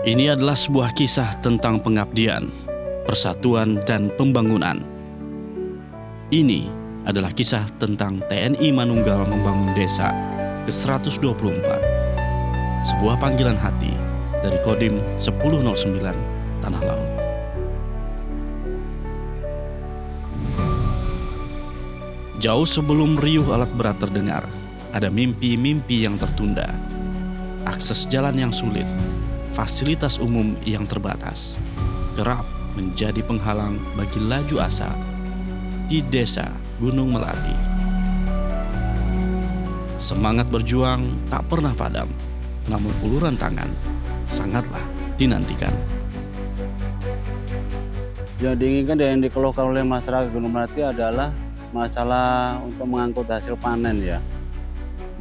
Ini adalah sebuah kisah tentang pengabdian, persatuan, dan pembangunan. Ini adalah kisah tentang TNI Manunggal membangun desa ke-124. Sebuah panggilan hati dari Kodim 1009 Tanah Laut. Jauh sebelum riuh alat berat terdengar, ada mimpi-mimpi yang tertunda. Akses jalan yang sulit, fasilitas umum yang terbatas, kerap menjadi penghalang bagi laju asa di desa Gunung Melati. Semangat berjuang tak pernah padam, namun uluran tangan sangatlah dinantikan. Yang diinginkan dan yang dikeluhkan oleh masyarakat Gunung Melati adalah masalah untuk mengangkut hasil panen ya.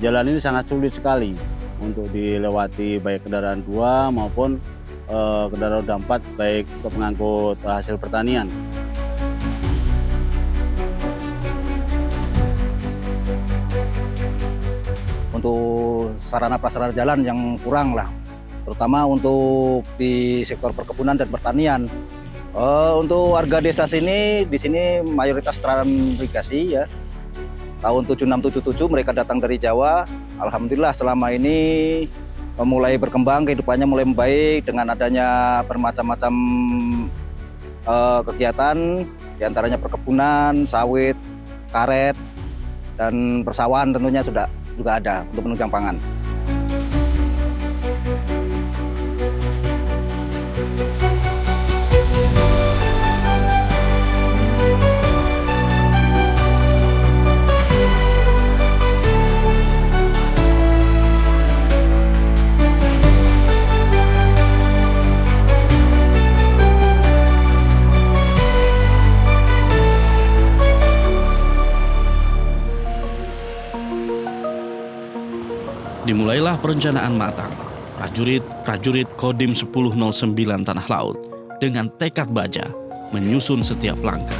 Jalan ini sangat sulit sekali untuk dilewati baik kendaraan 2 maupun kendaraan roda 4 baik untuk mengangkut hasil pertanian. Untuk sarana prasarana jalan yang kurang lah, terutama untuk di sektor perkebunan dan pertanian. Untuk warga desa sini, di sini mayoritas transmigrasi ya. Tahun 7677 mereka datang dari Jawa. Alhamdulillah selama ini mulai berkembang, kehidupannya mulai membaik dengan adanya bermacam-macam kegiatan, diantaranya perkebunan, sawit, karet, dan persawahan tentunya juga ada untuk penunjang pangan. Dimulailah perencanaan matang prajurit Kodim 1009 Tanah Laut dengan tekad baja menyusun setiap langkah.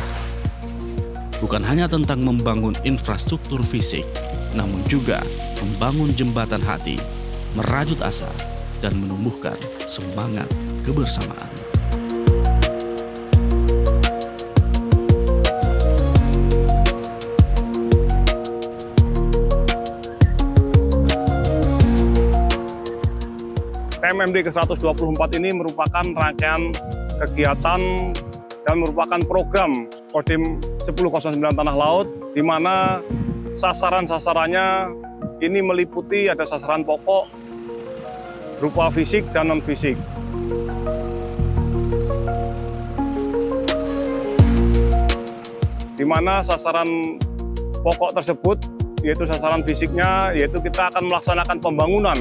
Bukan hanya tentang membangun infrastruktur fisik, namun juga membangun jembatan hati, merajut asa, dan menumbuhkan semangat kebersamaan. TMMD ke-124 ini merupakan rangkaian kegiatan dan merupakan program Kodim 1009 Tanah Laut, di mana sasaran-sasarannya ini meliputi ada sasaran pokok berupa fisik dan non-fisik. Di mana sasaran pokok tersebut, yaitu sasaran fisiknya, yaitu kita akan melaksanakan pembangunan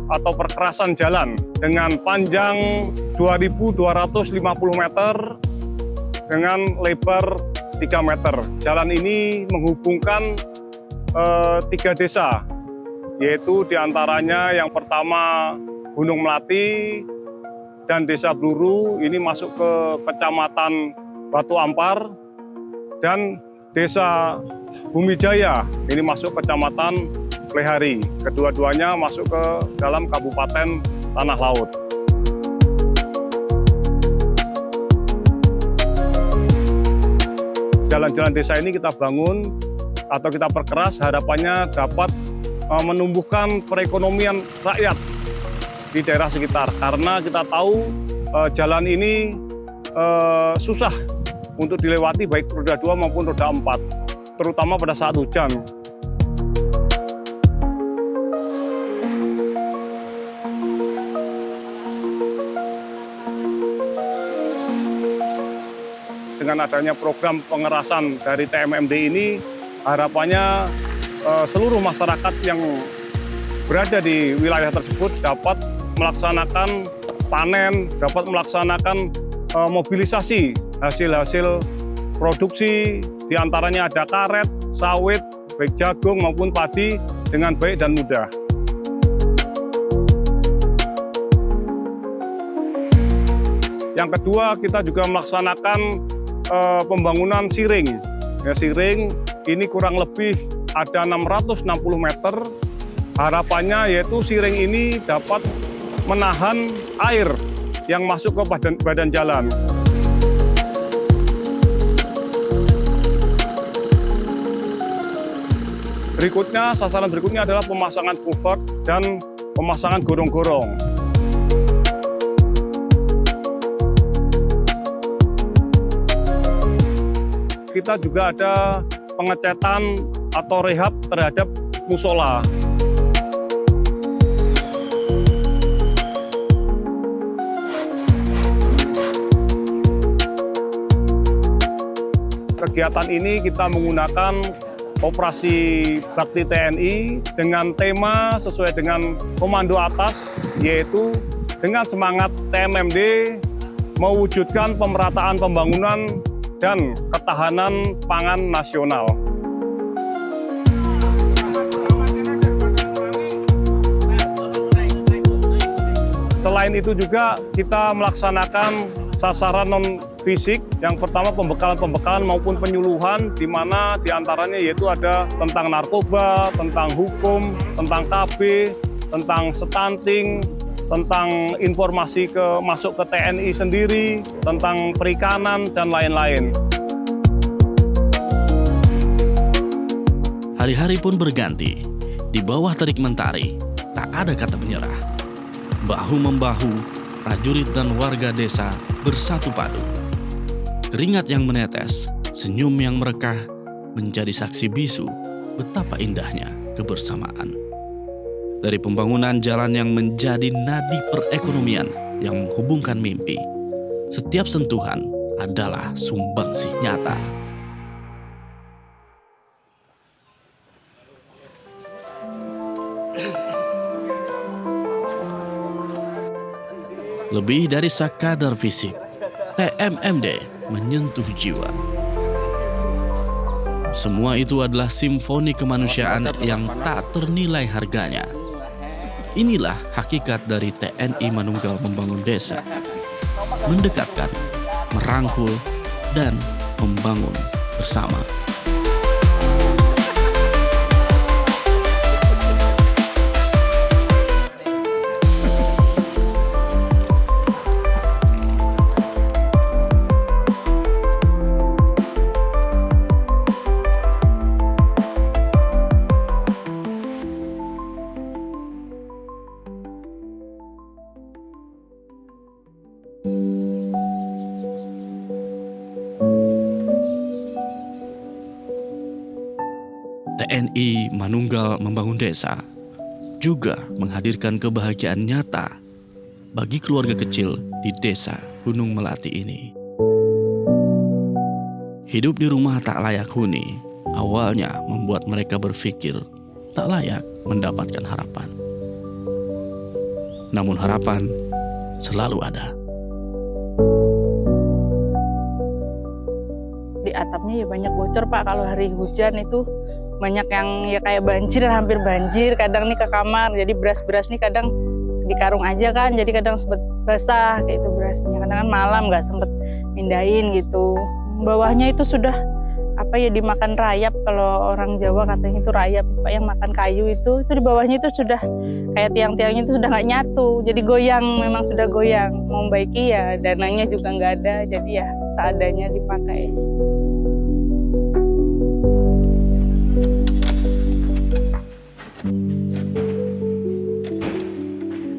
atau perkerasan jalan dengan panjang 2.250 meter dengan lebar 3 meter. Jalan ini menghubungkan 3 desa, yaitu diantaranya yang pertama Gunung Melati dan Desa Bluru, ini masuk ke Kecamatan Batu Ampar, dan Desa Bumi Jaya, ini masuk Kecamatan Lehari. Kedua-duanya masuk ke dalam Kabupaten Tanah Laut. Jalan-jalan desa ini kita bangun atau kita perkeras, harapannya dapat menumbuhkan perekonomian rakyat di daerah sekitar. Karena kita tahu jalan ini susah untuk dilewati baik roda 2 maupun roda 4, terutama pada saat hujan. Dengan adanya program pengerasan dari TMMD ini, harapannya seluruh masyarakat yang berada di wilayah tersebut dapat melaksanakan panen, dapat melaksanakan mobilisasi hasil-hasil produksi, diantaranya ada karet, sawit, baik jagung maupun padi dengan baik dan mudah. Yang kedua, kita juga melaksanakan pembangunan siring. Ya, siring ini kurang lebih ada 660 meter. Harapannya yaitu siring ini dapat menahan air yang masuk ke badan jalan. Berikutnya, sasaran berikutnya adalah pemasangan culvert dan pemasangan gorong-gorong. Kita juga ada pengecatan atau rehab terhadap musola. Kegiatan ini kita menggunakan operasi bakti TNI dengan tema sesuai dengan komando atas, yaitu dengan semangat TMMD mewujudkan pemerataan pembangunan dan ketahanan pangan nasional. Selain itu juga kita melaksanakan sasaran non-fisik, yang pertama pembekalan maupun penyuluhan, di mana diantaranya yaitu ada tentang narkoba, tentang hukum, tentang KB, tentang stunting, tentang informasi masuk ke TNI sendiri, tentang perikanan, dan lain-lain. Hari-hari pun berganti. Di bawah terik mentari, tak ada kata menyerah. Bahu-membahu, prajurit dan warga desa bersatu padu. Keringat yang menetes, senyum yang merekah, menjadi saksi bisu betapa indahnya kebersamaan. Dari pembangunan jalan yang menjadi nadi perekonomian yang menghubungkan mimpi, setiap sentuhan adalah sumbangsih nyata. Lebih dari sekadar fisik, TMMD menyentuh jiwa. Semua itu adalah simfoni kemanusiaan yang tak ternilai harganya. Inilah hakikat dari TNI Manunggal Membangun Desa. Mendekatkan, merangkul, dan membangun bersama. TNI Manunggal Membangun Desa juga menghadirkan kebahagiaan nyata bagi keluarga kecil di desa Gunung Melati ini. Hidup di rumah tak layak huni awalnya membuat mereka berpikir tak layak mendapatkan harapan. Namun harapan selalu ada. Di atapnya ya banyak bocor Pak, kalau hari hujan itu banyak yang ya kayak banjir, hampir banjir. Kadang nih ke kamar, jadi beras-beras nih kadang di karung aja kan, jadi kadang sempet basah kayak itu berasnya. Kadang kan malam nggak sempet mindahin gitu. Bawahnya itu sudah apa ya, dimakan rayap, kalau orang Jawa katanya itu rayap Pak, yang makan kayu itu di bawahnya itu sudah kayak tiang-tiangnya itu sudah nggak nyatu, jadi goyang, memang sudah goyang. Mau membaiki ya dananya juga nggak ada, jadi ya seadanya dipakai.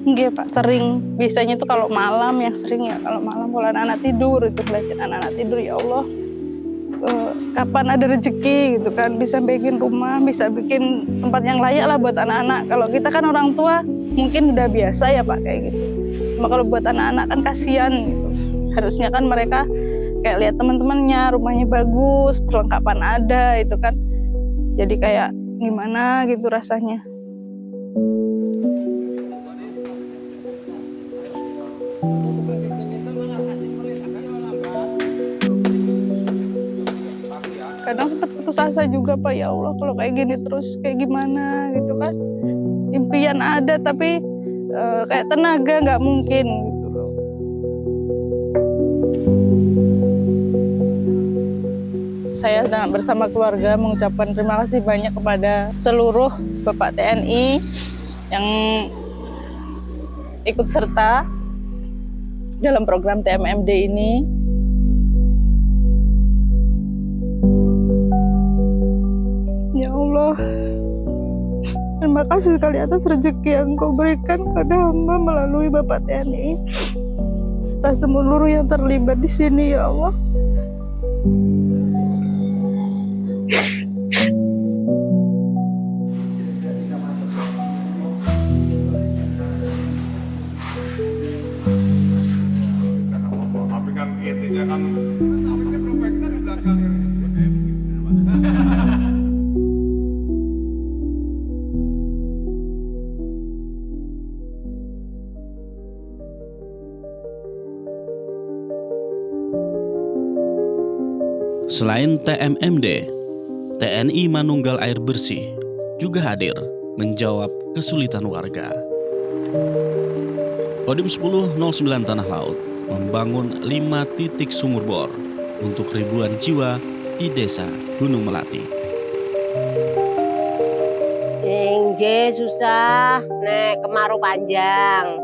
Iya Pak, sering. Biasanya tuh kalau malam yang sering ya, kalau malam kalau anak-anak tidur itu belajar anak-anak tidur, ya Allah, kapan ada rezeki gitu kan, bisa bikin rumah, bisa bikin tempat yang layak lah buat anak-anak. Kalau kita kan orang tua mungkin udah biasa ya Pak kayak gitu. Cuma kalau buat anak-anak kan kasihan gitu. Harusnya kan mereka kayak lihat teman-temannya rumahnya bagus, perlengkapan ada itu kan. Jadi kayak gimana gitu rasanya. Kadang sempat putus asa juga Pak, ya Allah kalau kayak gini terus kayak gimana gitu kan. Impian ada tapi kayak tenaga nggak mungkin gitu loh. Saya bersama keluarga mengucapkan terima kasih banyak kepada seluruh Bapak TNI yang ikut serta dalam program TMMD ini. Ya Allah, terima kasih sekali atas rezeki yang Kau berikan pada hamba melalui Bapak TNI serta seluruh yang terlibat di sini, ya Allah. Tapi kan intinya kan Selain TMMD, TNI Manunggal Air Bersih juga hadir menjawab kesulitan warga. Kodim 1009 Tanah Laut membangun 5 titik sumur bor untuk ribuan jiwa di Desa Gunung Melati. Nggih susah nek kemarau panjang.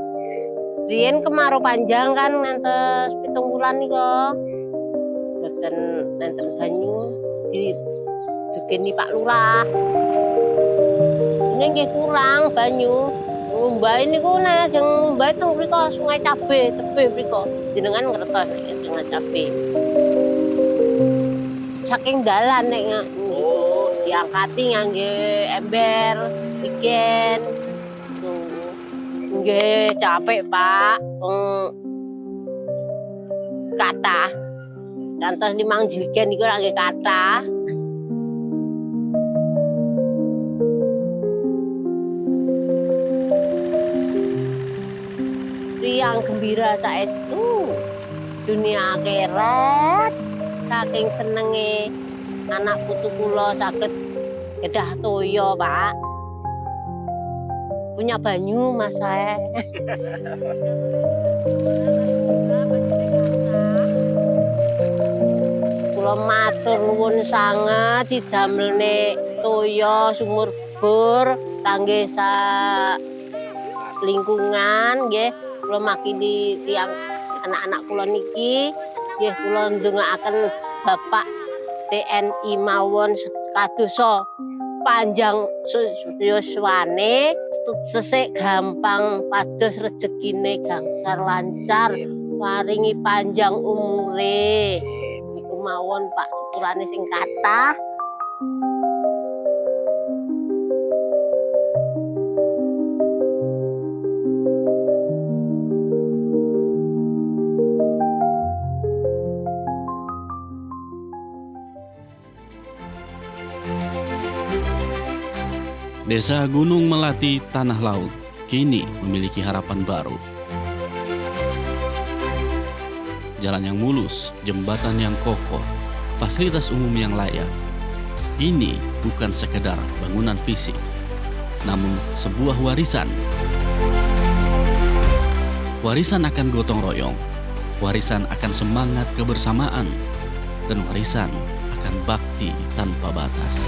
Riyen kemarau panjang kan ngantos 7 bulan niko. Boten nenten banyu didukeni Pak Lurah. Ini nggih kurang banyu. Ngumbai niku nek jeng ngumbai teng mriko Sungai Cabe, tebih mriko. Jenengan ngertos nek Sungai Cabe. Saking dalan nek diangkati ngangge ember, iken. Nggih capek, Pak. Kathah. Kantos 5 jilgen niku nggih kathah. Yang gembira saestu dunia akhirat saking senenge anak putu kula saged kedah toya, Pak. Punya banyu Mas saya. Kula matur nuwun sanget didamelne toya sumur bor kangge lingkungan nggih. Kula makili tiang anak-anak kula niki nggih kula ndongaaken Bapak TNI mawon kadosa panjang yuswane sesek gampang pados rezekine gangsar lancar paringi panjang umure niku mawon Pak sepurane sing kathah. Desa Gunung Melati Tanah Laut kini memiliki harapan baru. Jalan yang mulus, jembatan yang kokoh, fasilitas umum yang layak. Ini bukan sekedar bangunan fisik, namun sebuah warisan. Warisan akan gotong royong, warisan akan semangat kebersamaan, dan warisan akan bakti tanpa batas.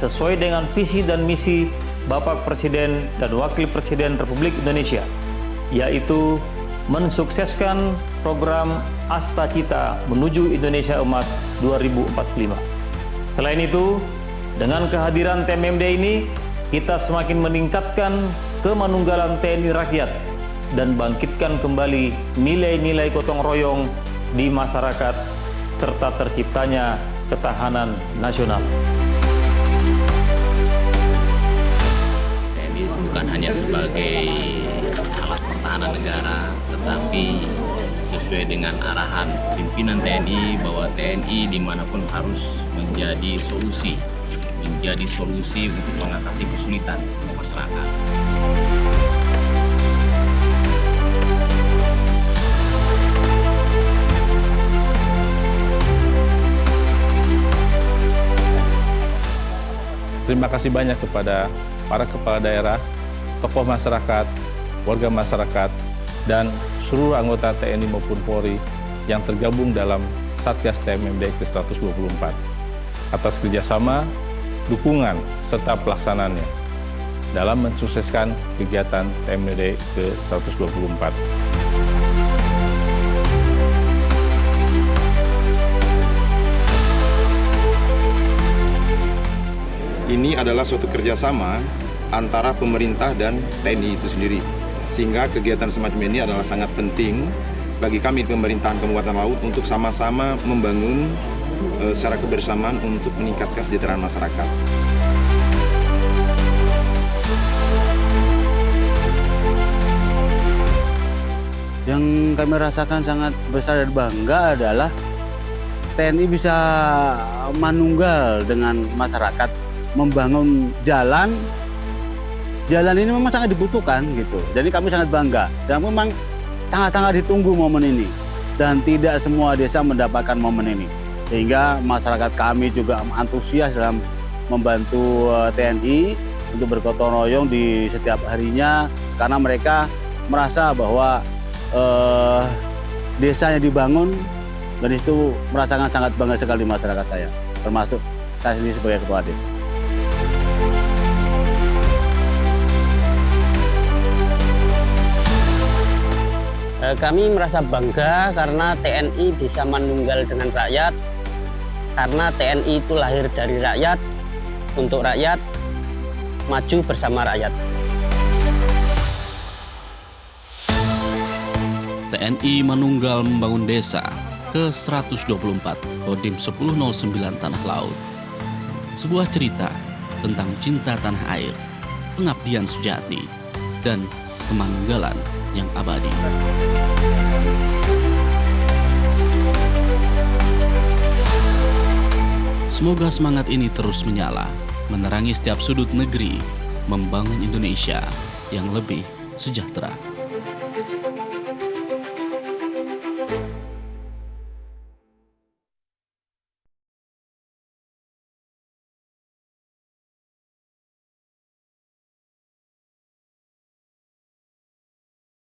Sesuai dengan visi dan misi Bapak Presiden dan Wakil Presiden Republik Indonesia, yaitu mensukseskan program Asta Cita menuju Indonesia Emas 2045. Selain itu, dengan kehadiran TMMD ini, kita semakin meningkatkan kemanunggalan TNI rakyat dan bangkitkan kembali nilai-nilai gotong royong di masyarakat serta terciptanya ketahanan nasional. Bukan hanya sebagai alat pertahanan negara, tetapi sesuai dengan arahan pimpinan TNI bahwa TNI dimanapun harus menjadi solusi untuk mengatasi kesulitan masyarakat. Terima kasih banyak kepada para kepala daerah, tokoh masyarakat, warga masyarakat, dan seluruh anggota TNI maupun Polri yang tergabung dalam Satgas TMMD ke-124 atas kerjasama, dukungan, serta pelaksanaannya. dalam mensukseskan kegiatan TMD ke-124. Ini adalah suatu kerjasama antara pemerintah dan TNI itu sendiri. Sehingga kegiatan semacam ini adalah sangat penting bagi kami pemerintahan Kabupaten Laut untuk sama-sama membangun secara kebersamaan untuk meningkatkan kesejahteraan masyarakat. Yang kami rasakan sangat besar dan bangga adalah TNI bisa manunggal dengan masyarakat membangun jalan. Jalan ini memang sangat dibutuhkan gitu. Jadi kami sangat bangga dan memang sangat-sangat ditunggu momen ini. Dan tidak semua desa mendapatkan momen ini. Sehingga masyarakat kami juga antusias dalam membantu TNI untuk bergotong royong di setiap harinya karena mereka merasa bahwa desa yang dibangun dan itu merasakan sangat bangga sekali masyarakat saya, termasuk saya sendiri sebagai ketua desa. Kami merasa bangga karena TNI bisa manunggal dengan rakyat, karena TNI itu lahir dari rakyat, untuk rakyat, maju bersama rakyat. TNI Manunggal Membangun Desa ke-124 Kodim 1009 Tanah Laut. Sebuah cerita tentang cinta tanah air, pengabdian sejati, dan kemanunggalan yang abadi. Semoga semangat ini terus menyala, menerangi setiap sudut negeri, membangun Indonesia yang lebih sejahtera.